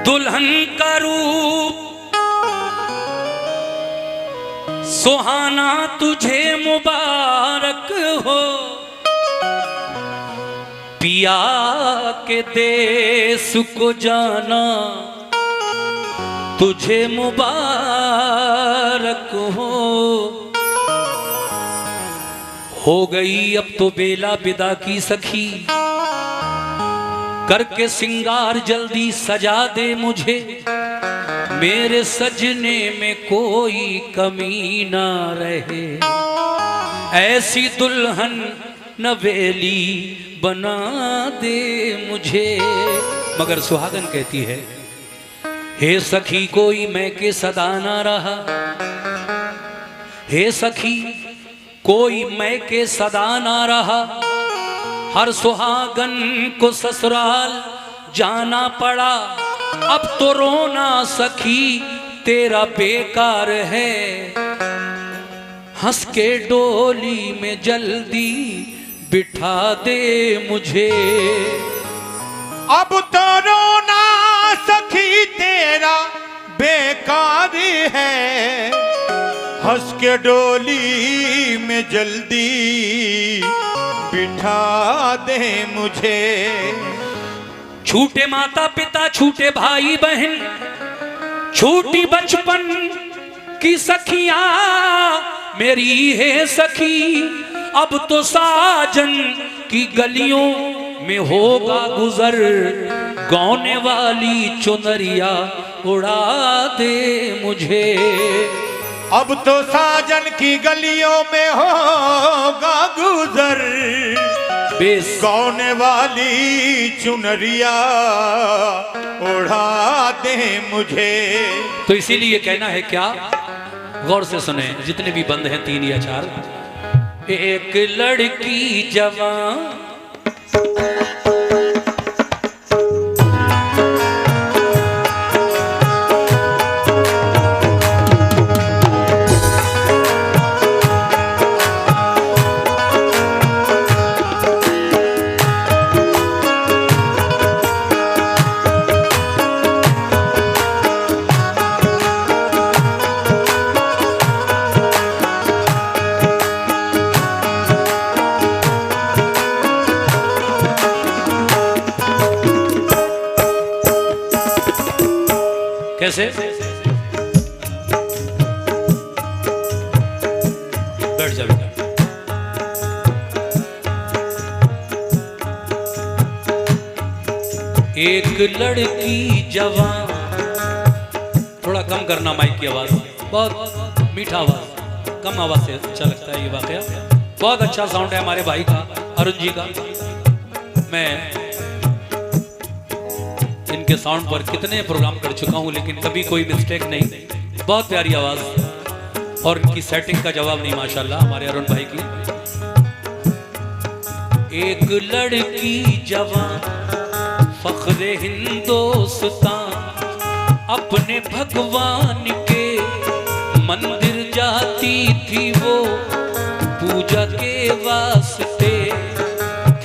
दुल्हन का रूप सुहाना तुझे मुबारक हो, पिया के देश को जाना तुझे मुबारक हो गई अब तो बेला विदा की सखी, करके सिंगार जल्दी सजा दे मुझे, मेरे सजने में कोई कमी ना रहे, ऐसी दुल्हन नवेली बना दे मुझे। मगर सुहागन कहती है, हे सखी कोई मैं के सदा ना रहा, हे सखी कोई मैं के सदा ना रहा, हर सुहागन को ससुराल जाना पड़ा, अब तो रोना सखी तेरा बेकार है, हंस के डोली में जल्दी बिठा दे मुझे। अब तो रोना सखी तेरा बेकार है, हंस के डोली में जल्दी बिठा दे मुझे। छूटे माता पिता छूटे भाई बहन, छूटी बचपन की सखियां मेरी है सखी, अब तो साजन की गलियों में होगा गुजर, गौने वाली चुनरिया उड़ा दे मुझे। अब तो साजन की गलियों में होगा गुजर, गौने वाली चुनरिया उड़ा दे मुझे। तो इसीलिए कहना है क्या, गौर से सुने जितने भी बंद हैं 3 या 4। एक लड़की जवान कैसे बैठ जा बेटा। एक लड़की जवान, थोड़ा कम करना माइक की आवाज, बहुत मीठा आवाज, कम आवाज से अच्छा लगता है ये वाकया। बहुत अच्छा साउंड है हमारे भाई का, अरुण जी का। मैं इनके साउंड पर कितने प्रोग्राम कर चुका हूं, लेकिन कभी कोई मिस्टेक नहीं। बहुत प्यारी आवाज और इनकी सेटिंग का जवाब नहीं माशाल्लाह हमारे अरुण भाई की। एक लड़की जवान फख्रे हिंदुस्तान, अपने भगवान के मंदिर जाती थी वो, पूजा के वास्ते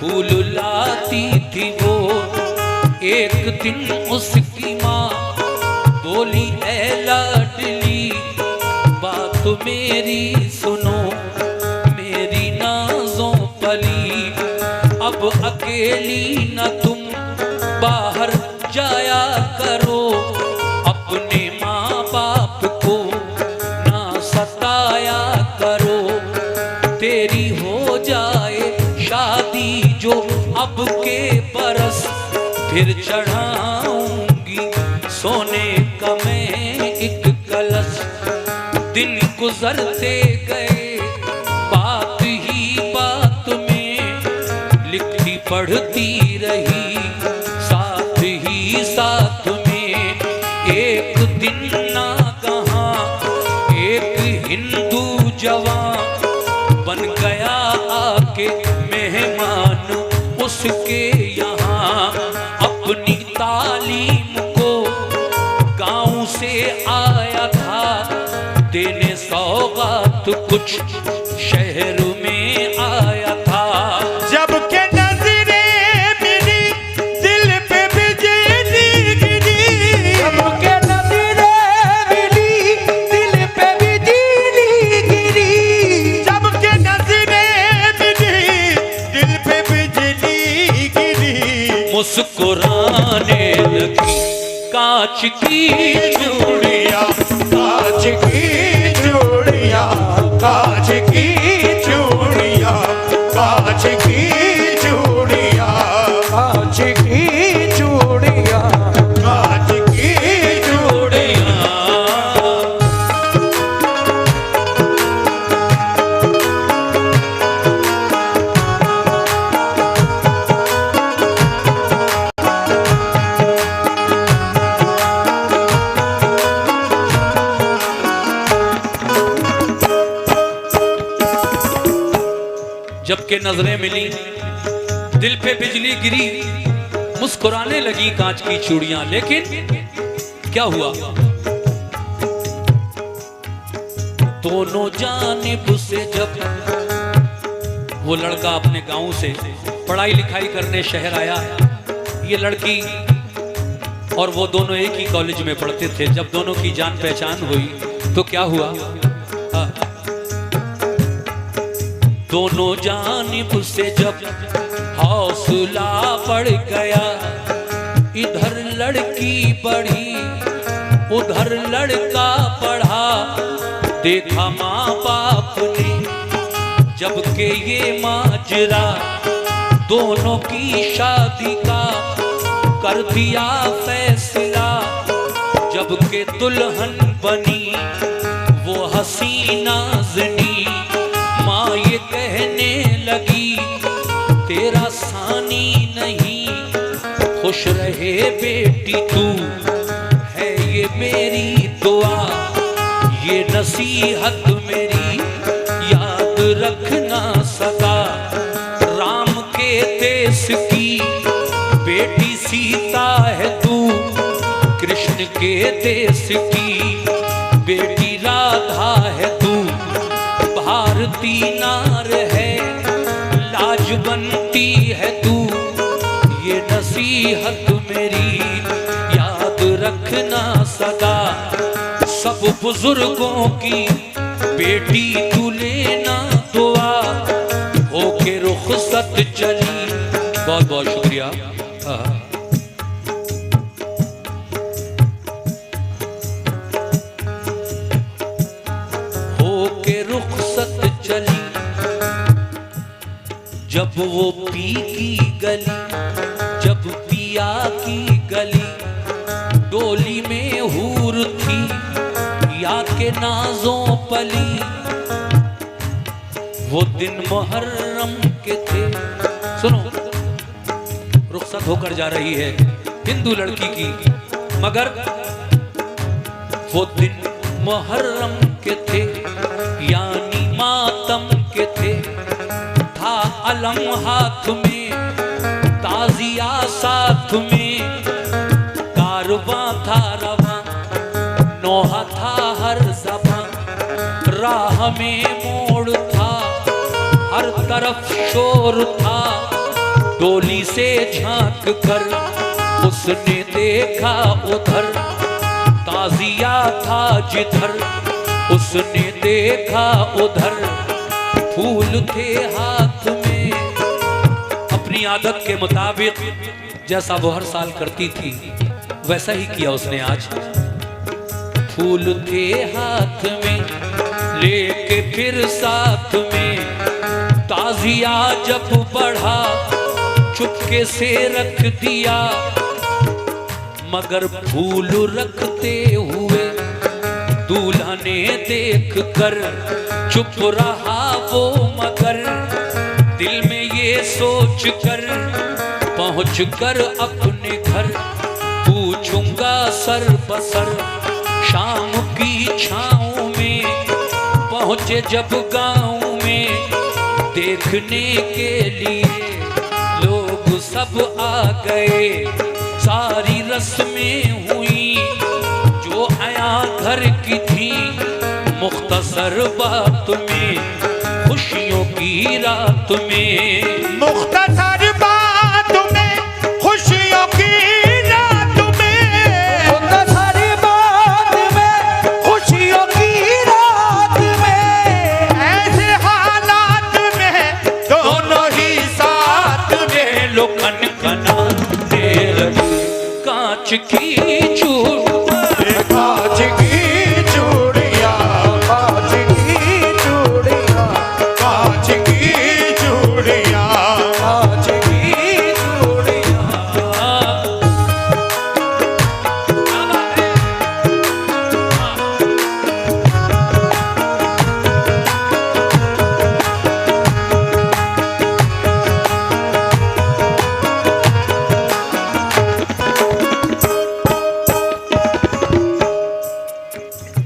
फूल लाती थी वो। एक दिन उसकी माँ बोली, ऐ लाडली बात मेरी सुनो, मेरी नाज़ों पली, अब अकेली न तुम बाहर जाया करो, अपने माँ बाप को ना सताया करो, तेरी हो जाए शादी जो अब के बरस, फिर चढ़ाऊंगी सोने का मैं एक कलश। दिन गुजरते गए बात ही बात में, लिखती पढ़ती रही साथ ही साथ में। एक दिन ना कहाँ एक हिंदू जवान बन गया आके मेहमान उसके यहाँ, अपनी तालीम को गांव से आया था देने सौगात, कुछ शहर में आया था। जब के नजरे मेरी दिल पे बिजली गिरी, कांच की चूड़ियां, कांच की चूड़ियां, कांच की चूड़ियां, कांच की चूड़ियां, कांच की चूड़ियां, कांच की चूड़ियां। जबकि नजरें मिली, दिल पे बिजली गिरी, मुस्कुराने लगी कांच की चूड़ियां। लेकिन क्या हुआ? दोनों जानिब से जब वो लड़का अपने गांव से पढ़ाई लिखाई करने शहर आया, ये लड़की और वो दोनों एक ही कॉलेज में पढ़ते थे। जब दोनों की जान पहचान हुई तो क्या हुआ? दोनों जानिब से जब हौसला बढ़ गया, इधर लड़की बढ़ी उधर लड़का पढ़ा। देखा माँ बाप ने जबकि ये माजरा, दोनों की शादी का कर दिया फैसला। जबकि दुल्हन बनी वो हसीना ज़नी, माँ ये कहने लगी तेरा सानी नहीं। खुश रहे बेटी तू है ये मेरी दुआ, ये नसीहत मेरी याद रखना सदा। राम के देश की बेटी सीता है तू, कृष्ण के देश की बेटी राधा है तू। भारती नार है लाज बनती है तू, ये नसीहत मेरी याद रखना सदा। सब बुजुर्गों की बेटी तू लेना दुआ, होके रुखसत चली। बहुत बहुत शुक्रिया। होके रुखसत चली जब वो पी की गली, जब पिया की गली। डोली में हूर थी या के नाजों पली, वो दिन मुहर्रम के थे। सुनो, रुखसत होकर जा रही है हिंदू लड़की की, मगर वो दिन मुहर्रम के थे यानी मातम के थे। था अलम हाथ में, ताजिया साथ में, कारवां था रवां, नौहा था हर ज़बां। राह में मोड़ था, हर तरफ शोर था। डोली से झांक कर उसने देखा उधर, ताजिया था जिधर उसने देखा उधर। फूल थे हाथ में, अपनी आदत के मुताबिक जैसा वो हर साल करती थी वैसा ही किया उसने आज। फूल थे हाथ में लेके फिर साथ में, ताजिया जब बढ़ा चुपके से रख दिया। मगर फूल रखते हुए दूल्हा ने देख कर चुप रहा वो, मगर दिल में ये सोच कर पहुंच कर अपने घर पूछूंगा सर बसर। शाम की छाँव में पहुंचे जब गांव में, देखने के लिए लोग सब आ गए। सारी रस्में हुई जो आया घर की थी, मुख्तसर बात में खुशियों की रात में। मुख्तसर बात में खुशियों की रात में, मुख्तसर बात में खुशियों की रात में। ऐसे हालात में दोनों ही साथ में लोग कनकनाने लगे कांच की कांच की चूड़ियां, कांच की चूड़ियां, कांच की चूड़ियां, कांच की चूड़ियां।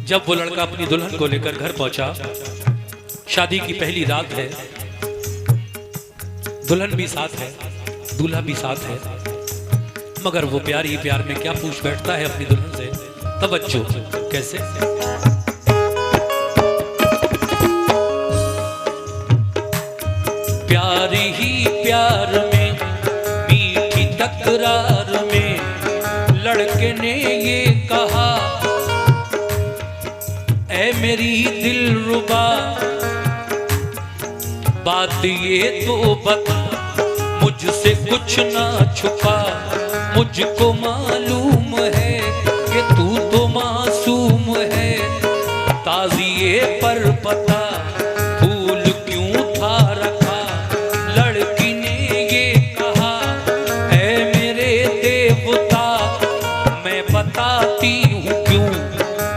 जब वो लड़का अपनी दुल्हन को लेकर घर पहुंचा, शादी की पहली रात है, दुल्हन भी साथ है, दूल्हा भी साथ है, मगर वो प्यार ही प्यार में क्या पूछ बैठता है अपनी दुल्हन से। तवज्जो कैसे? प्यार ही प्यार में, मीठी तकरार में लड़के ने ये कहा, ऐ मेरी दिलरुबा बात ये तो बता, मुझसे कुछ ना छुपा, मुझको मालूम है कि तू तो मासूम है, ताज़िए पर पता फूल क्यों था रखा। लड़की ने ये कहा, ऐ मेरे देवता मैं बताती हूँ क्यों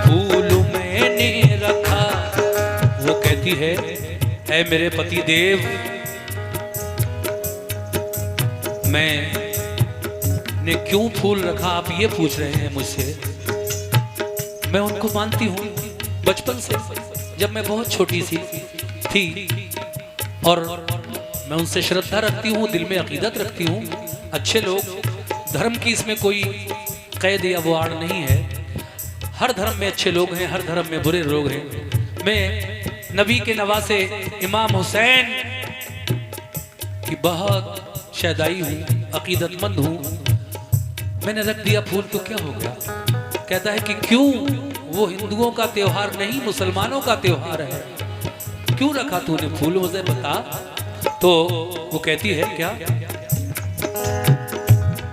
फूल मैंने रखा। वो कहती है, ऐ मेरे पति देव मैंने क्यों फूल रखा आप ये पूछ रहे हैं मुझसे। मैं उनको मानती हूँ बचपन से, जब मैं बहुत छोटी सी थी और मैं उनसे श्रद्धा रखती हूँ, दिल में अकीदत रखती हूँ। अच्छे लोग, धर्म की इसमें कोई कैद या वो आड़ नहीं है, हर धर्म में अच्छे लोग हैं, हर धर्म में बुरे लोग हैं। मैं नबी के नवासे इमाम हुसैन की बहुत शहदाई हूँ, अकीदतमंद हूँ। मैंने रख दिया फूल तो क्या हो गया? कहता है कि क्यों, वो हिंदुओं का त्योहार नहीं मुसलमानों का त्योहार है, क्यों रखा तूने फूल मुझे बता। तो वो कहती है क्या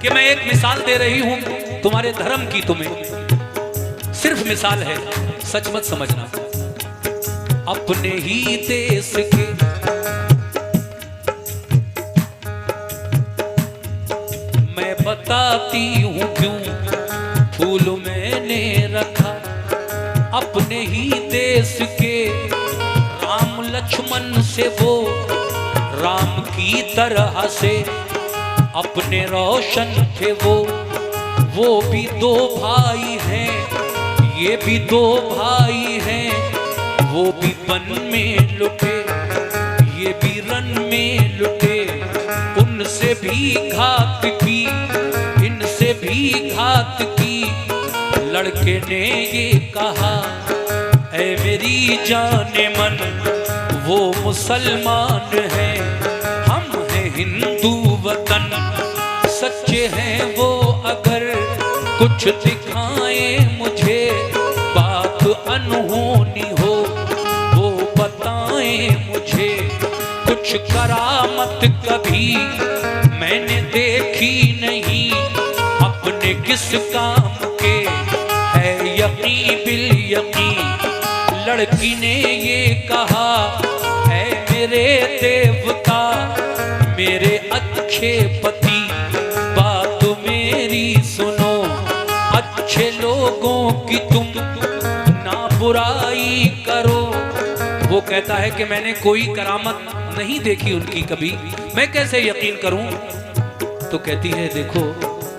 कि मैं एक मिसाल दे रही हूं तुम्हारे धर्म की, तुम्हें सिर्फ मिसाल है, सच मत समझना। अपने ही देश के मैं बताती हूँ क्यों फूल मैंने रखा। अपने ही देश के राम लक्ष्मण से वो राम की तरह से अपने रोशन थे वो भी दो भाई हैं, ये भी दो भाई हैं। वो भी वन में लुटे, ये भी रन में लुटे, उनसे भी घात की, इनसे भी घात की। लड़के ने ये कहा, ऐ मेरी जाने मन वो मुसलमान है, हम हैं हिंदू वतन, सच्चे हैं वो अगर कुछ दिखाएं मुझे, बात अनहोनी हो वो बताएं मुझे। कुछ करामत कभी मैंने देखी नहीं, अपने किस काम के है यकीन बिल यकीन। लड़की ने ये कहा, ऐ मेरे देवता मेरे अच्छे पति बात मेरी सुनो, अच्छे लोगों की तुम ना बुराई करो। वो कहता है कि मैंने कोई करामत नहीं देखी उनकी कभी, मैं कैसे यकीन करूं। तो कहती है देखो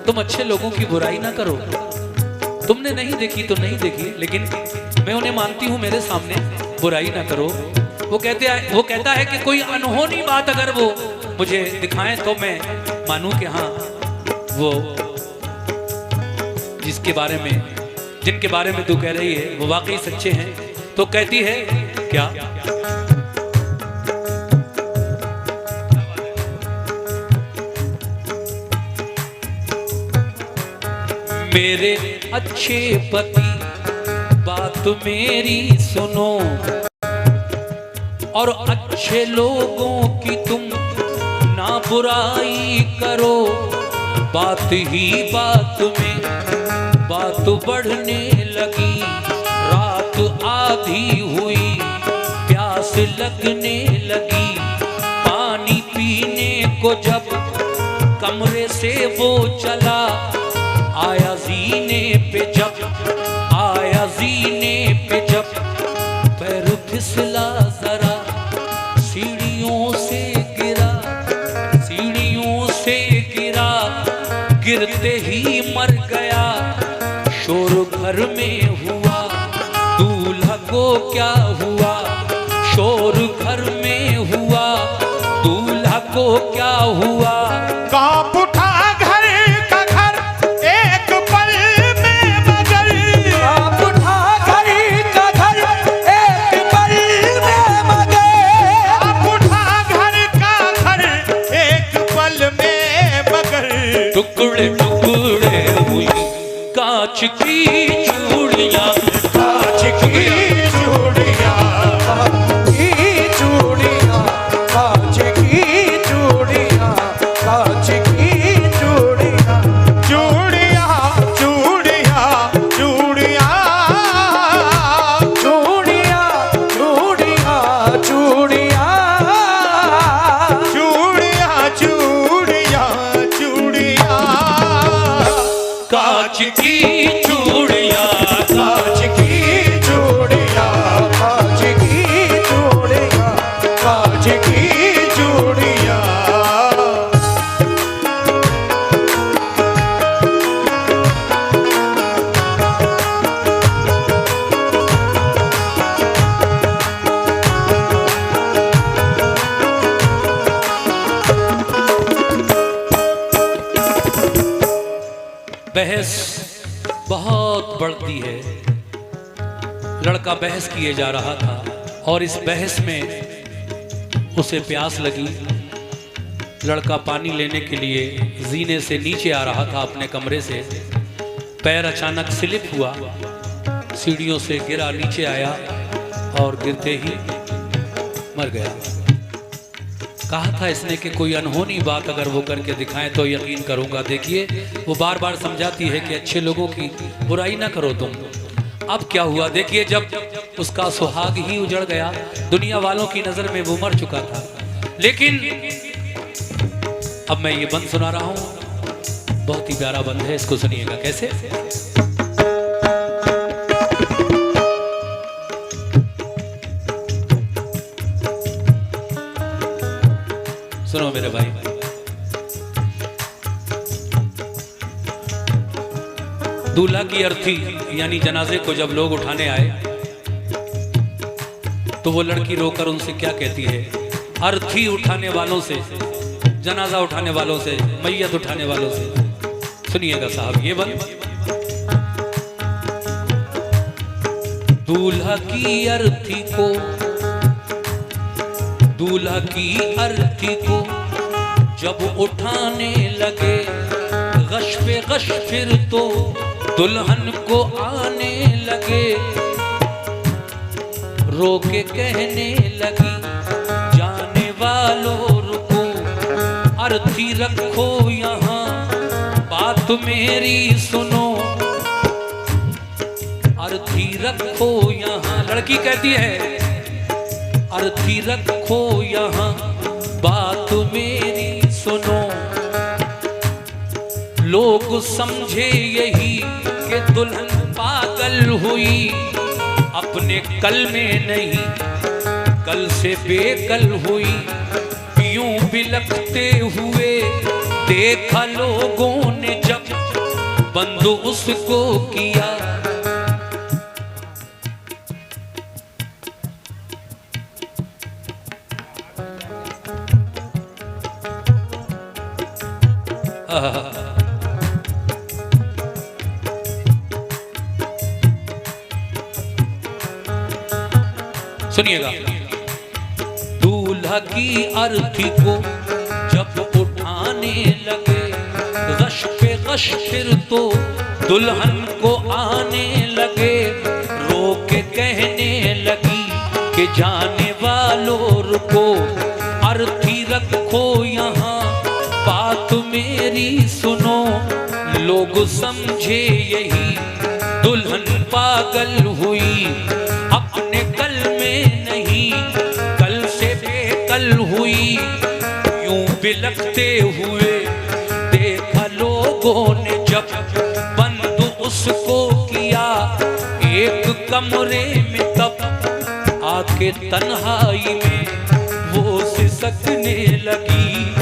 तुम अच्छे लोगों की बुराई ना करो, तुमने नहीं देखी तो नहीं देखी, लेकिन मैं उन्हें मानती हूं, मेरे सामने बुराई ना करो। वो कहता है कि कोई अनहोनी बात अगर वो मुझे दिखाएं तो मैं मानूं कि हाँ वो जिनके बारे में तू कह रही है वो वाकई सच्चे हैं। तो कहती है क्या, मेरे अच्छे पति बात मेरी सुनो, और अच्छे लोगों की तुम ना बुराई करो। बात ही बात में रात बढ़ने लगी, रात आधी हुई, प्यास लगने लगी। पानी पीने को जब कमरे से वो चला, आया जीने पे जब, आया जीने पे जब, पैर फिसला जरा, सीढ़ियों से गिरा, सीढ़ियों से गिरा, गिरते ही मर गया। शोर घर में हुआ, दूल्हा को क्या हुआ? शोर घर में हुआ, दूल्हा को क्या हुआ? कांप उठा घर का घर एक पल में मगर, कांप उठा घर का घर एक पल में मगर, कांप उठा घर का घर एक पल में मगर। टुकड़े टुकड़े हुई कांच की चूड़ियां, कांच की चूड़ियां, की चूड़ियां, कांच की चूड़ियां, कांच की चूड़ियां, चूड़ियां, चूड़ियां, चूड़ियां, चूड़ियां, चूड़ियां, चूड़ियां, चूड़ियां, चूड़ियां, चूड़ियां, कांच की चूड़ियां, कांच की चूड़ियां, कांच की चूड़ियां, कांच की चूड़ियां। बहस बहुत बढ़ती है। लड़का बहस किए जा रहा था और इस बहस में उसे प्यास लगी। लड़का पानी लेने के लिए जीने से नीचे आ रहा था अपने कमरे से। पैर अचानक स्लिप हुआ, सीढ़ियों से गिरा, नीचे आया और गिरते ही मर गया। कहा था इसने कि कोई अनहोनी बात अगर वो करके दिखाएं तो यकीन करूंगा। देखिए वो बार बार समझाती है कि अच्छे लोगों की बुराई ना करो तुम। अब क्या हुआ देखिए, जब उसका सुहाग ही उजड़ गया, दुनिया वालों की नजर में वो मर चुका था। लेकिन अब मैं ये बंद सुना रहा हूं, बहुत ही प्यारा बंद है, इसको सुनिएगा कैसे। सुनो मेरे भाई, दूल्हा की अर्थी यानी जनाजे को जब लोग उठाने आए तो वो लड़की रोकर उनसे क्या कहती है? अर्थी उठाने वालों से, जनाजा उठाने वालों से, मैयत उठाने वालों से। सुनिएगा साहब ये बंद। दूल्हा की अर्थी को, दूल्हा की अर्थी को जब उठाने लगे, गश पे गश फिर तो दुल्हन को आने लगे। रो के कहने लगी, जाने वालों रुको, अर्थी रखो यहाँ, बात मेरी सुनो, अर्थी रखो यहाँ। लड़की कहती है अर्थी रखो यहाँ, बात मेरी सुनो। लोग समझे यही कि दुल्हन पागल हुई, अपने कल में नहीं कल से बेकल हुई। यूं बिलखते हुए देखा लोगों ने जब, बंद उसको किया। सुनिएगा, दूल्हा की अर्थी को जब उठाने लगे, गश पे गश फिर तो दुल्हन को आने लगे। रो के कहने लगी कि जाने वालों रुको, अर्थी रखो यहाँ, बात मेरी सुनो। लोग समझे यही पागल हुई, अपने कल में नहीं कल से बेकल हुई। यूं बिलखते हुए देखा लोगों ने जब, बंद उसको किया एक कमरे में तब। आके तन्हाई में वो सिसकने लगी,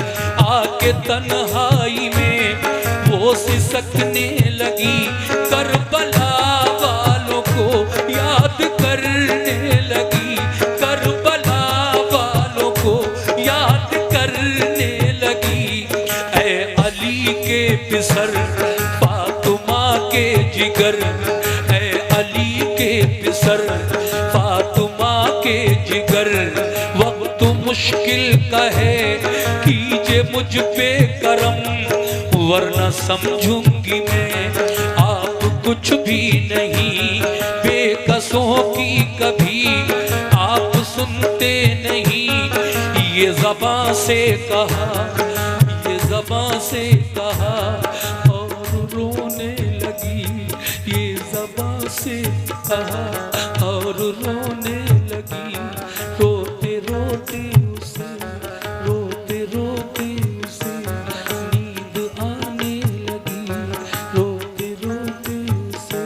आके तन्हाई में वो सिसकने लगी। करबला वालों को याद करने लगी, करबला वालों को याद करने लगी। ऐ अली के पिसर फातिमा के जिगर, ऐ अली के पिसर फातिमा के जिगर। वक्त मुश्किल का है कीजिए मुझ पे करम, वरना समझूंगी मैं आप कुछ भी नहीं। बेकसों की कभी आप सुनते नहीं, ये ज़बां से कहा, ये ज़बां से कहा और रोने लगी। ये ज़बां से कहा और रोने लगी। रोते रोते उसे, रोते रोते उसे नींद आने लगी। रोते रोते उसे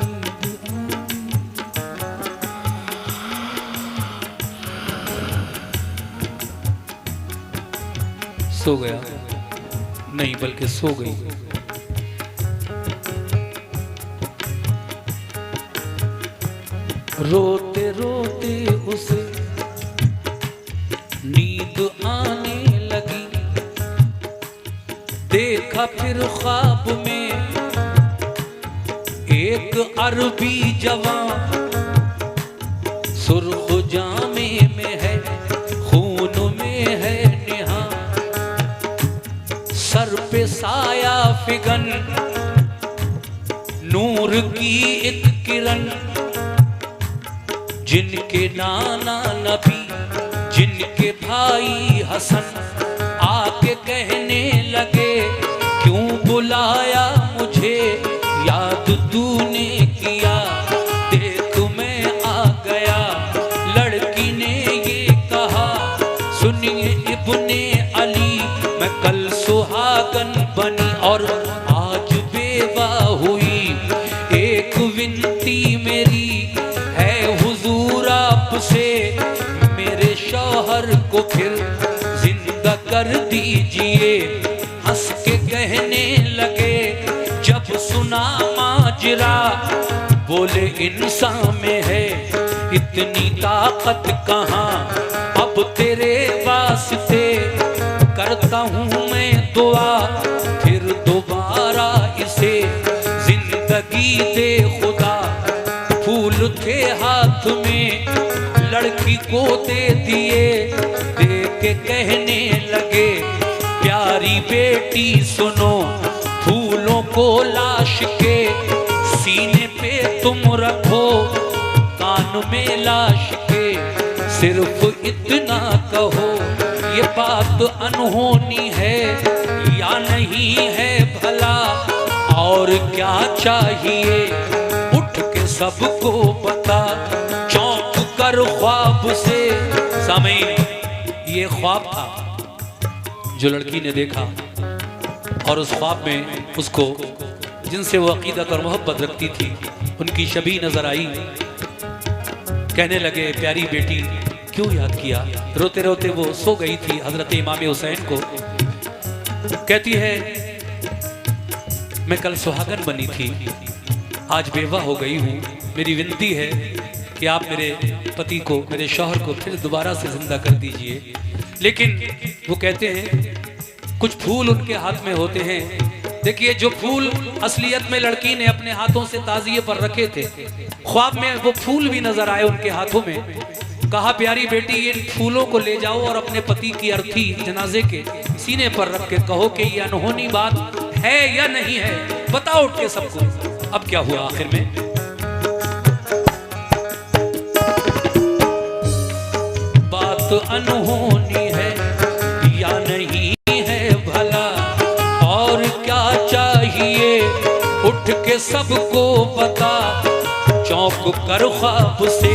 नींद आने। सो गया नहीं बल्कि सो गई। रोते रोते उसे नींद आने लगी। देखा फिर ख्वाब में एक अरबी जवान, सुर्ख जामे में है खून में है निहां। सर पे साया फिगन, नूर की एक किरण। जिनके नाना नबी, जिनके भाई हसन आके कहने लगे, क्यों बुलाया मुझे, याद तूने किया, देख मैं आ गया। लड़की ने ये कहा, सुनिए इब्ने अली, मैं कल सुहागन बनी और आज बेवा हुई। एक विनती मेरी है हुजूर आपसे, मेरे शौहर को फिर जिंदा कर दीजिए। हंस के कहने लगे जब सुना माजरा, बोले इंसान में है इतनी ताकत कहाँ। अब तेरे वास्ते करता हूँ मैं दुआ, फिर दोबारा इसे जिंदगी दे खुदा। फूल थे हाथ में लड़की को दे दिए, दे के कहने लगे, प्यारी बेटी सुनो, फूलों को लाश के सीने पे तुम रखो, कान में लाश के सिर्फ इतना कहो, ये बात अनहोनी है या नहीं है भला, और क्या चाहिए उठ के सबको बता। चौंक कर ख्वाब से, सामईन ये ख्वाब था जो लड़की ने देखा, और उस ख्वाब में उसको जिनसे वो अकीदत और मोहब्बत रखती थी उनकी शबी नजर आई। कहने लगे, प्यारी बेटी क्यों याद किया। रोते रोते वो सो गई थी हजरत इमाम हुसैन को। कहती है, मैं कल सुहागन बनी थी, आज बेवा हो गई हूँ। मेरी विनती है कि आप मेरे पति को, मेरे शौहर को फिर दोबारा से जिंदा कर दीजिए। लेकिन वो कहते हैं कुछ फूल उनके हाथ में होते हैं। देखिए, जो फूल असलियत में लड़की ने अपने हाथों से ताजिए पर रखे थे, ख्वाब में वो फूल भी नजर आए उनके हाथों में। कहा, प्यारी बेटी ये फूलों को ले जाओ और अपने पति की अर्थी जनाजे के सीने पर रख के कहो कि ये अनहोनी बात है या नहीं है, बताओ उठ के सबको। अब क्या हुआ आखिर में, बात अनहोनी है या नहीं है भला, और क्या चाहिए उठ के सबको बता। चौंक कर ख्वाब से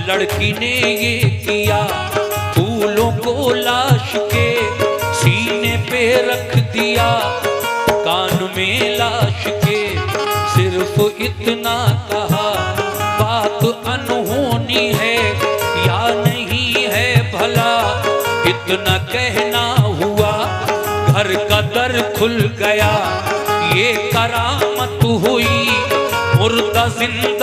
लड़की ने ये किया, फूलों को लाश के सीने पे रख दिया, कान में लाश के सिर्फ इतना कहा, बात अनहोनी है या नहीं है भला, इतना कहना हुआ घर का दर खुल गया, ये करामत हुई मुर्दा जिंदा